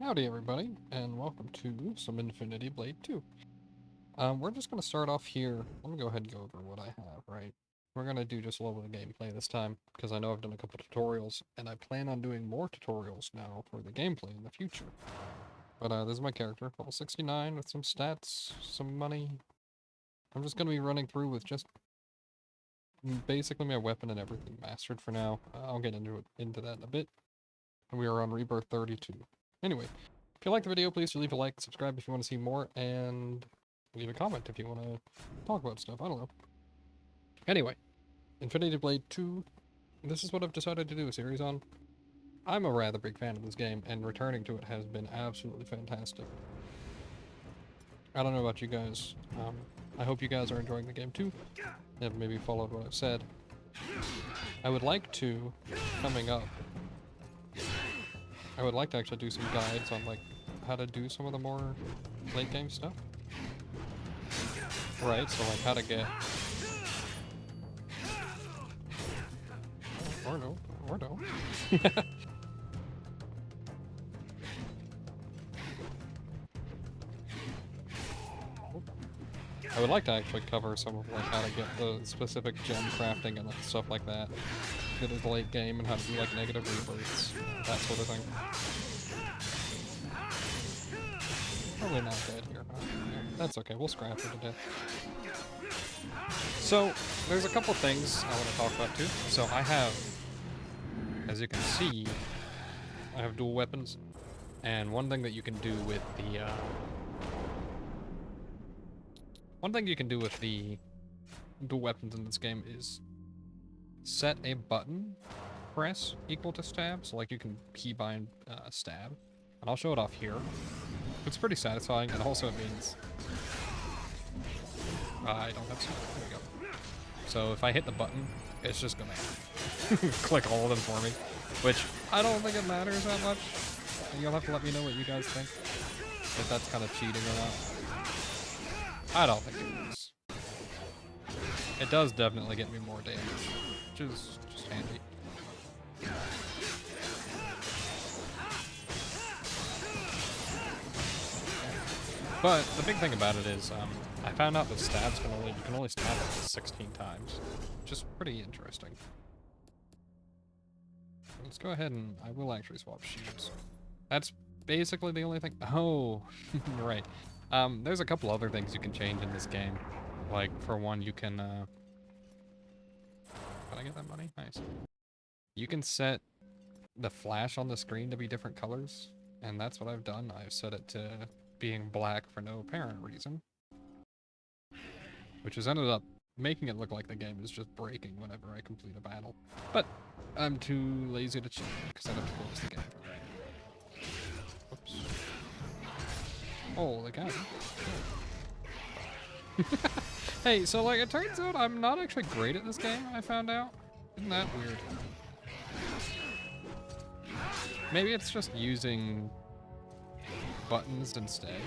Howdy everybody, and welcome to some Infinity Blade 2. We're just going to start off here. Let me go ahead and go over what I have, right? We're going to do just a little bit of gameplay this time, because I know I've done a couple tutorials, and I plan on doing more tutorials now for the gameplay in the future. But this is my character, level 69, with some stats, some money. I'm just going to be running through with just basically my weapon and everything mastered for now. I'll get into that in a bit. And we are on Rebirth 32. Anyway, if you like the video, please leave a like, subscribe if you want to see more, and leave a comment if you want to talk about stuff. I don't know. Anyway, Infinity Blade 2, this is what I've decided to do a series on. I'm a rather big fan of this game, and returning to it has been absolutely fantastic. I don't know about you guys. I hope you guys are enjoying the game too, and maybe followed what I've said. I would like to, coming up, I would like to actually do some guides on, like, how to do some of the more late game stuff. Right, so, like, how to get... Or no. I would like to actually cover some of, like, how to get the specific gem crafting and like, stuff like that. Good as late game and how to do, like, negative rebirths, that sort of thing. Probably not dead here, huh? That's okay, we'll scrap her to death. So, there's a couple things I want to talk about too. So I have, as you can see, I have dual weapons. And one thing that you can do with the, dual weapons in this game is set a button press equal to stab. So like you can keybind stab. And I'll show it off here. It's pretty satisfying, and also it means I don't have stab. There we go. So if I hit the button, it's just gonna click all of them for me, which I don't think it matters that much. You'll have to let me know what you guys think, if that's kind of cheating or not. I don't think it is. It does definitely get me more damage, which is just handy. But the big thing about it is, I found out that stabs you can only stab up to 16 times, which is pretty interesting. Let's go ahead and I will actually swap shields. That's basically the only thing. Oh, you're right. There's a couple other things you can change in this game. Like, for one, you can, Did I get that money? Nice. You can set the flash on the screen to be different colors, and that's what I've done. I've set it to being black for no apparent reason, which has ended up making it look like the game is just breaking whenever I complete a battle. But I'm too lazy to cheat because I have to close the game. Whoops. Oh, the guy. Hey, so like it turns out I'm not actually great at this game, I found out. Isn't that weird? Maybe it's just using buttons instead.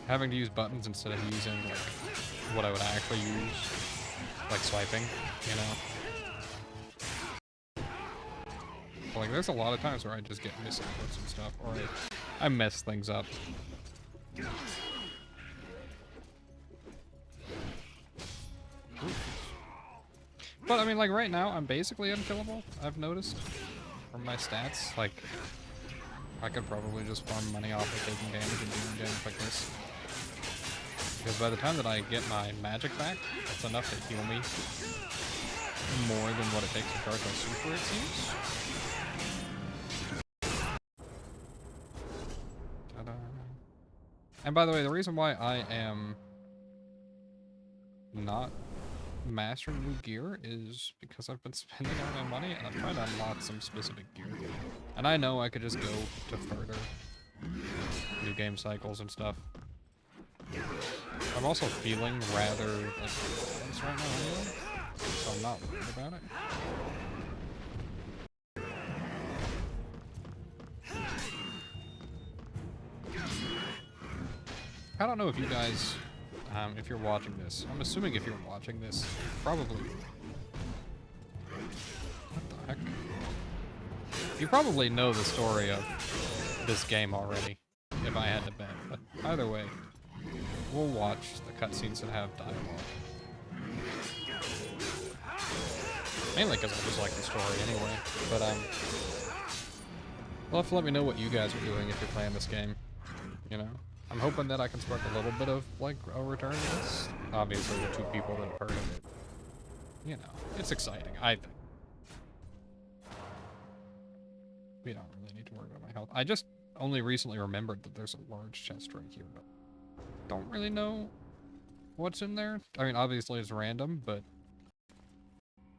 Having to use buttons instead of using like what I would actually use, like swiping, you know? But, like there's a lot of times where I just get misinputs and stuff, or I mess things up. But I mean, like right now, I'm basically unkillable, I've noticed, from my stats. Like, I could probably just farm money off of taking damage and doing damage like this. Because by the time that I get my magic back, that's enough to heal me more than what it takes to charge my super, it seems. Ta-da. And by the way, the reason why I am not mastering new gear is because I've been spending all my money and I'm trying to unlock some specific gear. And I know I could just go to further new game cycles and stuff. I'm also feeling rather like this right now anyway, so I'm not worried about it. I don't know if you guys if you're watching this. I'm assuming if you're watching this, probably... What the heck? You probably know the story of this game already, if I had to bet. But either way, we'll watch the cutscenes that have dialogue. Mainly because I just like the story anyway. But you'll have to let me know what you guys are doing if you're playing this game. You know, I'm hoping that I can spark a little bit of like a return to this. Obviously, the 2 people that have heard of it. You know, it's exciting. I think. We don't really need to worry about my health. I just only recently remembered that there's a large chest right here, but don't really know what's in there. I mean, obviously it's random, but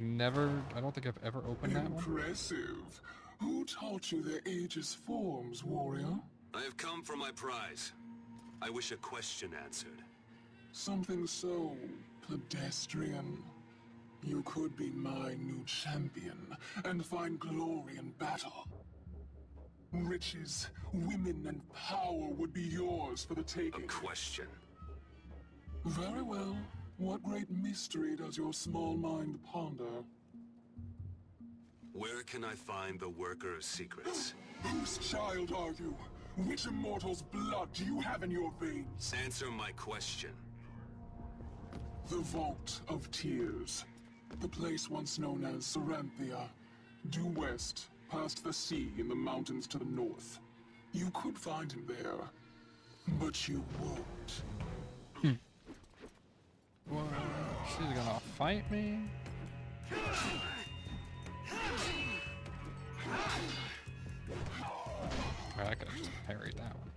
I don't think I've ever opened that one. Impressive. Who taught you the age's forms, warrior? I have come for my prize. I wish a question answered. Something so pedestrian. You could be my new champion and find glory in battle. Riches, women, and power would be yours for the taking. A question. Very well. What great mystery does your small mind ponder? Where can I find the Worker of Secrets? Whose child are you? Which immortal's blood do you have in your veins? Answer my question. The Vault of Tears. The place once known as Saranthia. Due west, past the sea in the mountains to the north. You could find him there, but you won't. Well, she's gonna fight me? Alright, I could've just parried that one.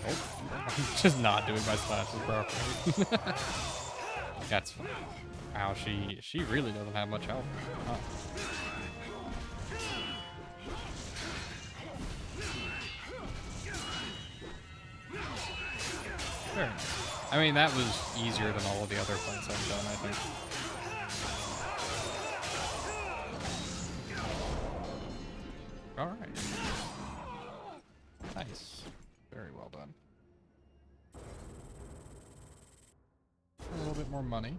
Oh, I'm just not doing my slashes properly. That's fine. Wow, she really doesn't have much health. Oh. Very nice. I mean, that was easier than all of the other fights I've done, I think. Alright. Nice. Very well done. A little bit more money.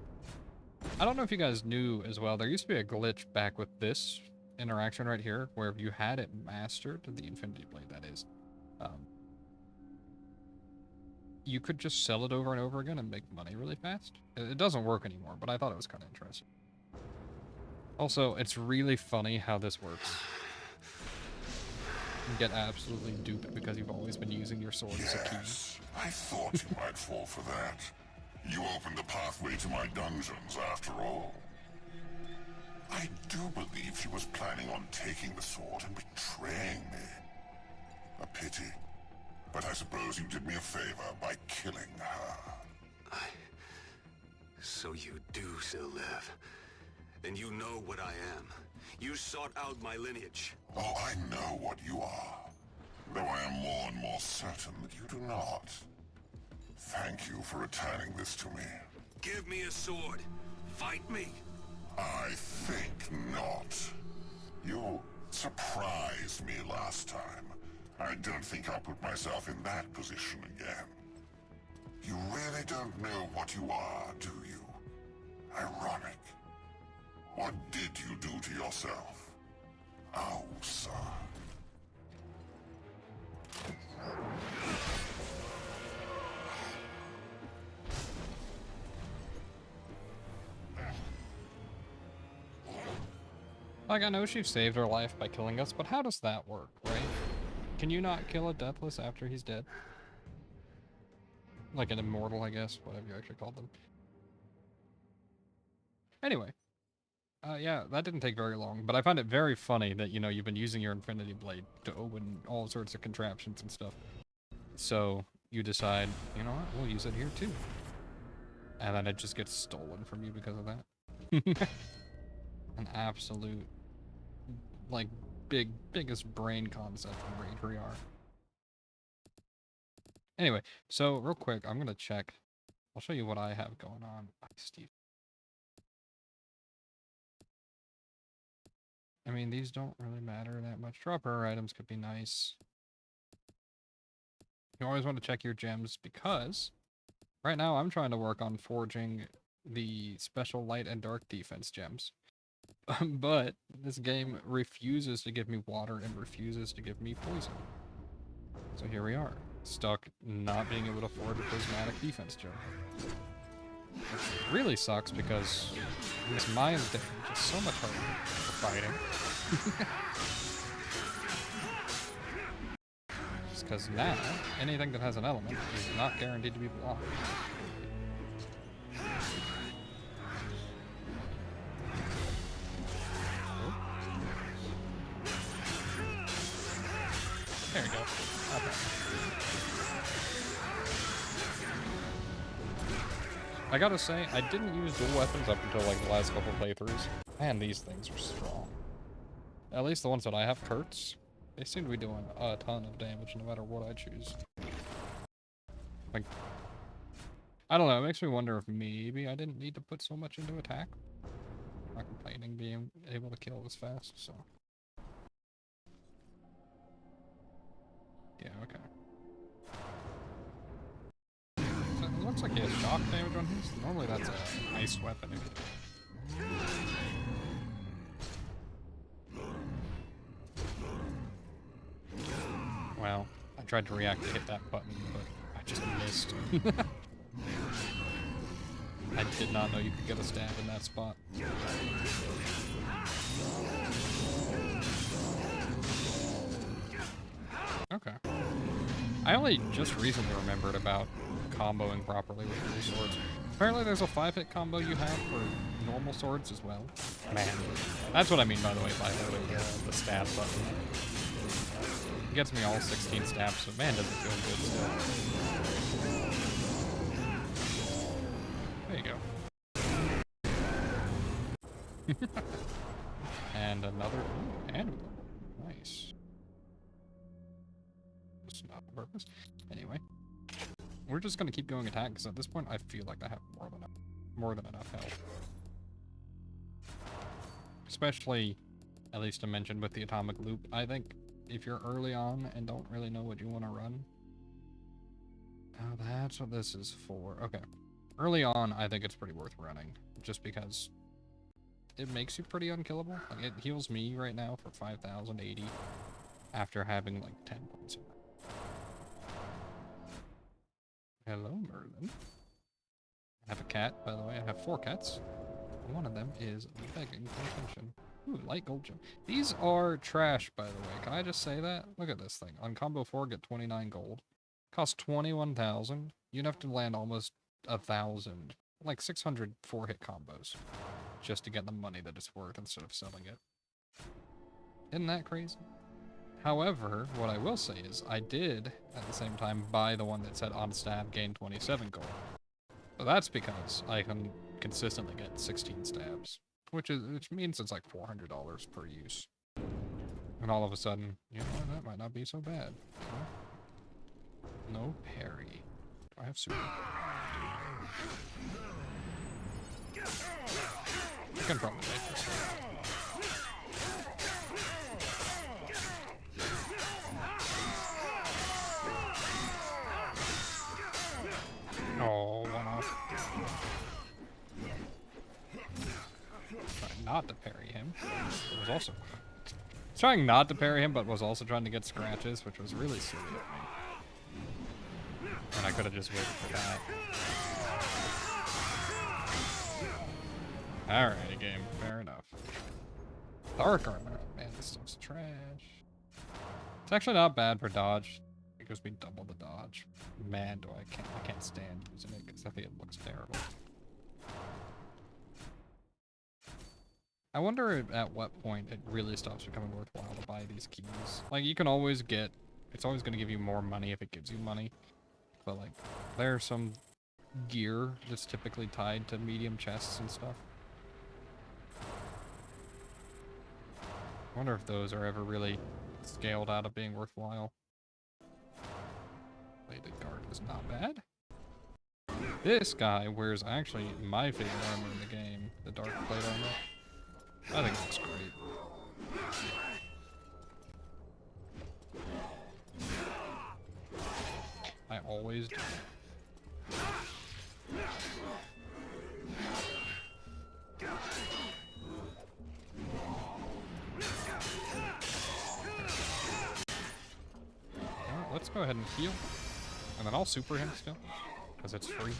I don't know if you guys knew as well, there used to be a glitch back with this interaction right here, where if you had it mastered, the Infinity Blade that is, you could just sell it over and over again and make money really fast. It doesn't work anymore, but I thought it was kind of interesting. Also, it's really funny how this works. You get absolutely duped because you've always been using your sword as a key. Yes, I thought you might fall for that. You opened the pathway to my dungeons, after all. I do believe she was planning on taking the sword and betraying me. A pity. But I suppose you did me a favor by killing her. So you do still live. And you know what I am. You sought out my lineage. Oh, I know what you are. Though I am more and more certain that you do not. Thank you for returning this to me. Give me a sword. Fight me. I think not. You surprised me last time. I don't think I'll put myself in that position again. You really don't know what you are, do you? Ironic. What did you do to yourself? Oh, sir. Like, I know she saved her life by killing us, but how does that work, right? Can you not kill a Deathless after he's dead? Like an immortal, I guess, whatever you actually called them. Anyway. Yeah, that didn't take very long, but I find it very funny that, you know, you've been using your Infinity Blade to open all sorts of contraptions and stuff. So, you decide, you know what, we'll use it here too. And then it just gets stolen from you because of that. An absolute, like, biggest brain concept from Raidriar. Anyway, so real quick, I'm gonna check. I'll show you what I have going on. Steve. I mean, these don't really matter that much. Drop rare items could be nice. You always want to check your gems because right now I'm trying to work on forging the special light and dark defense gems. But this game refuses to give me water and refuses to give me poison. So here we are, stuck not being able to afford a prismatic defense jump. Which really sucks because this mind damage is so much harder for fighting. Just because now, anything that has an element is not guaranteed to be blocked. There we go. Okay. I gotta say, I didn't use dual weapons up until like the last couple playthroughs. Man, these things are strong. At least the ones that I have, Kurtz, they seem to be doing a ton of damage no matter what I choose. Like, I don't know, it makes me wonder if maybe I didn't need to put so much into attack. I'm not complaining being able to kill this fast, so. Yeah, okay. So it looks like he has shock damage on his. Normally that's a nice weapon. Well, I tried to react to hit that button, but I just missed. I did not know you could get a stab in that spot. Okay. I only just recently remembered about comboing properly with dual swords. Apparently there's a 5-hit combo you have for normal swords as well. Man, that's what I mean by the way by holding the stab button. It gets me all 16 stabs, so man does it feel good still. There you go. And another amulet. Nice. It's not on purpose. Anyway. We're just gonna keep going attack because at this point I feel like I have more than enough health. Especially, at least to mention with the atomic loop, I think if you're early on and don't really know what you want to run. Oh, that's what this is for. Okay. Early on, I think it's pretty worth running. Just because it makes you pretty unkillable. Like, it heals me right now for 5,080 after having like 10 points of that. Hello, Merlin. I have a cat, by the way. I have 4 cats. One of them is begging for attention. Ooh, light gold gem. These are trash, by the way. Can I just say that? Look at this thing. On combo 4, get 29 gold. Cost 21,000. You'd have to land almost 1,000. Like 600 4-hit combos. Just to get the money that it's worth instead of selling it. Isn't that crazy? However, what I will say is, I did, at the same time, buy the one that said on stab gain 27 gold. But that's because I can consistently get 16 stabs. Which means it's like $400 per use. And all of a sudden, you know, that might not be so bad. You know? No parry. Do I have super? I can probably make this one. Oh, one off. Trying not to parry him. It was also trying not to parry him, but was also trying to get scratches, which was really silly of me. And I could have just waited for that. Alrighty, game. Fair enough. Dark armor. Man, this stuff's trash. It's actually not bad for dodge. It gives me double the dodge. Man, I can't stand using it because I think it looks terrible. I wonder at what point it really stops becoming worthwhile to buy these keys. Like, you can always get... It's always going to give you more money if it gives you money. But, like, there's some gear that's typically tied to medium chests and stuff. I wonder if those are ever really scaled out of being worthwhile. Plated guard is not bad. This guy wears actually my favorite armor in the game, the dark plate armor. I think it looks great. I always do. let's go ahead and heal. And then I'll super him still, because it's free.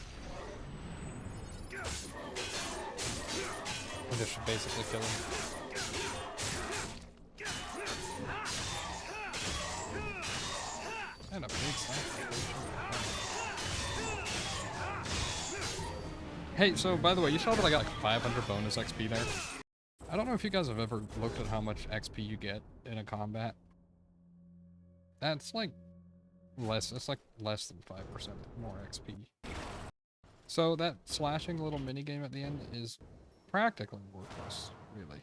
And this should basically kill him. And a big slap. Hey, so by the way, you saw that I got like 500 bonus XP there? I don't know if you guys have ever looked at how much XP you get in a combat. That's like less, it's like less than 5% more XP. So that slashing little minigame at the end is practically worthless, really.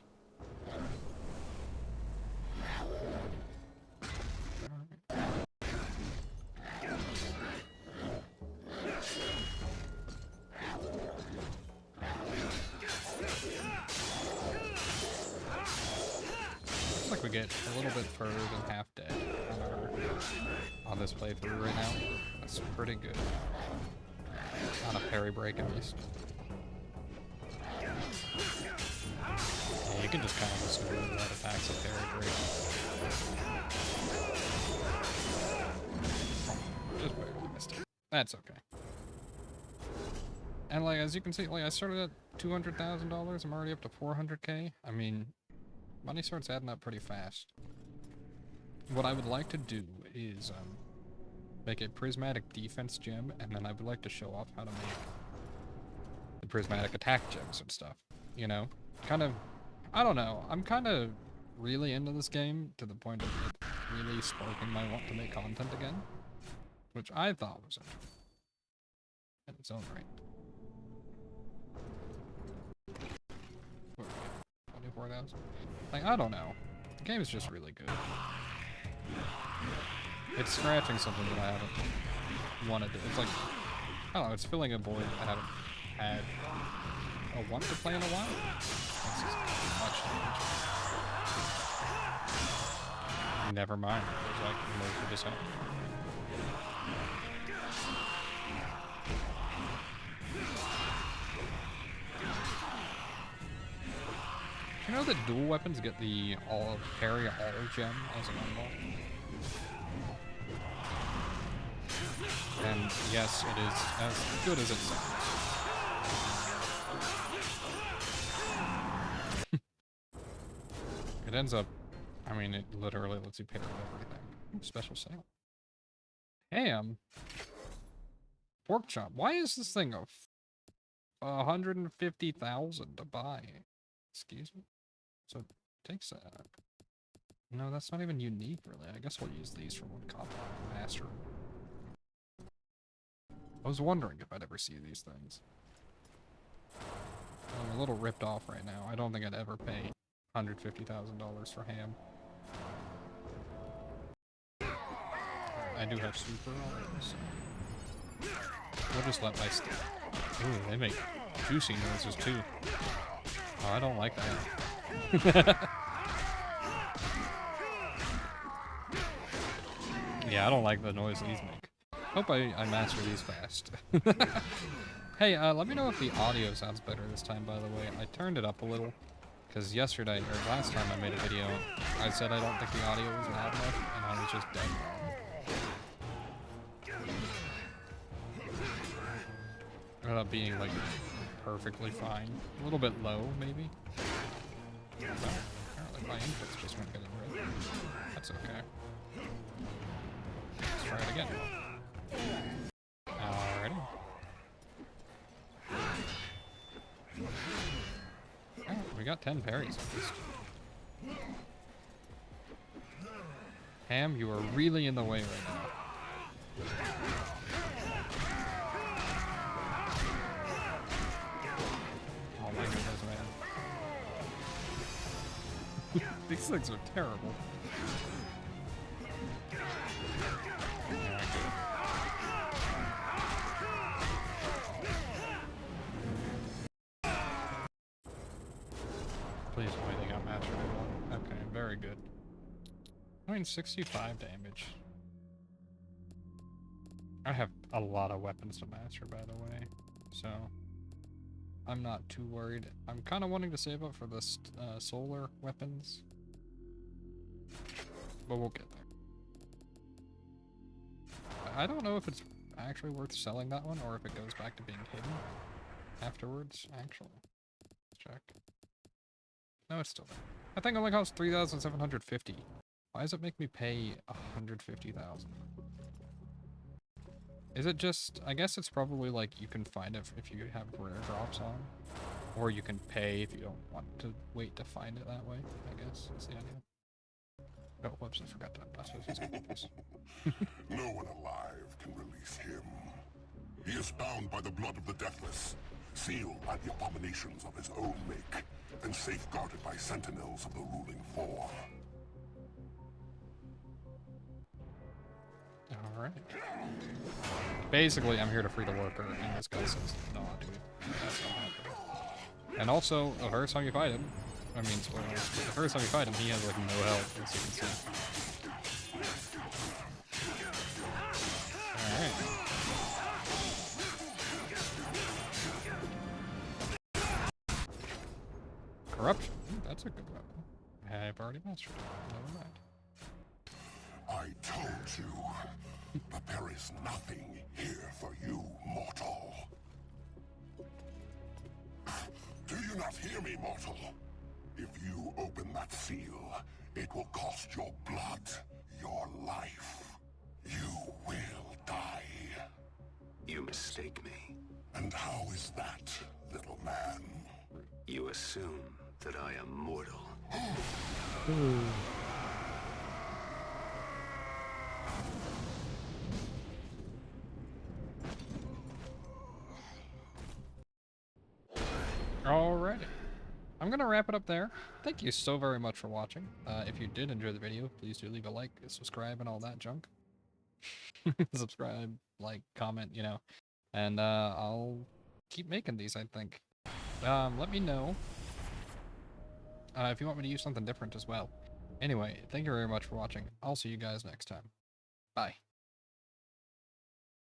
Looks like we get a little bit further than half dead on this playthrough right now. That's pretty good. On a parry break at least. Yeah, you can just kind of listen to that attacks a parry break. Just barely missed it. That's okay. And like, as you can see, like I started at $200,000. I'm already up to 400K. I mean, money starts adding up pretty fast. What I would like to do is make a prismatic defense gem, and then I would like to show off how to make the prismatic attack gems and stuff. You know? Kind of, I don't know. I'm kind of really into this game to the point of it really sparking my want to make content again. Which I thought was in its own right. 24,000? Like, I don't know. The game is just really good. It's scratching something that I haven't wanted to. It's like, I don't know, it's filling a void I haven't had a want to play in a while. That's just much damage. Never mind. There's like most of his health. You know that dual weapons get the parry all gem as an unlock? And yes, it is as good as it sounds. It ends up, I mean, it literally lets you parry everything. Ooh, special sale. Ham. Pork chop. Why is this thing of 150,000 to buy? Excuse me? So it takes that. No, that's not even unique, really. I guess we'll use these for one copy master. I was wondering if I'd ever see these things. I'm a little ripped off right now. I don't think I'd ever pay $150,000 for ham. I do have super already, so we'll just let my stick. Ooh, they make juicy noises too. Oh, I don't like that. Yeah, I don't like the noise these make. Hope I master these fast. Hey, let me know if the audio sounds better this time, by the way. I turned it up a little, because yesterday, or last time I made a video, I said I don't think the audio was loud enough, and I was just dead wrong. It ended up being, like, perfectly fine. A little bit low, maybe. Well, apparently my inputs just weren't getting red. That's okay. Let's try it again. Alrighty. Oh, we got 10 parries at least. Ham, you are really in the way right now. Oh my goodness, man. These things are terrible. Please tell me they got mastered in one. Okay, very good. I mean, 65 damage. I have a lot of weapons to master, by the way, so I'm not too worried. I'm kind of wanting to save up for the solar weapons, but we'll get there. I don't know if it's actually worth selling that one or if it goes back to being hidden afterwards, actually. Let's check. No, it's still there. That thing only costs 3,750. Why does it make me pay 150,000? Is it just... I guess it's probably like you can find it if you have rare drops on. Or you can pay if you don't want to wait to find it that way, I guess. That's the idea. Oh, whoops, I forgot that. That's what it's called this. No one alive can release him. He is bound by the blood of the deathless, sealed by the abominations of his own make, and safeguarded by sentinels of the ruling Four. Alright. Basically, I'm here to free the worker, and this guy says, no, dude, that's not happening. And also, the first time you fight him, I mean, spoilers, but the first time you fight him, he has, like, no health, as you can see. Alright. Corruption. Ooh, that's a good weapon. I've already mastered it. Never mind. I told you, but there is nothing here for you, mortal. Do you not hear me, mortal? If you open that seal, it will cost your blood, your life. You will die. You mistake me. And how is that, little man? You assume that I am mortal. Alrighty. I'm gonna wrap it up there. Thank you so very much for watching. If you did enjoy the video, please do leave a like, subscribe, and all that junk. Subscribe, like, comment, you know. And I'll keep making these, I think. Let me know if you want me to use something different as well. Anyway, thank you very much for watching. I'll see you guys next time. Bye.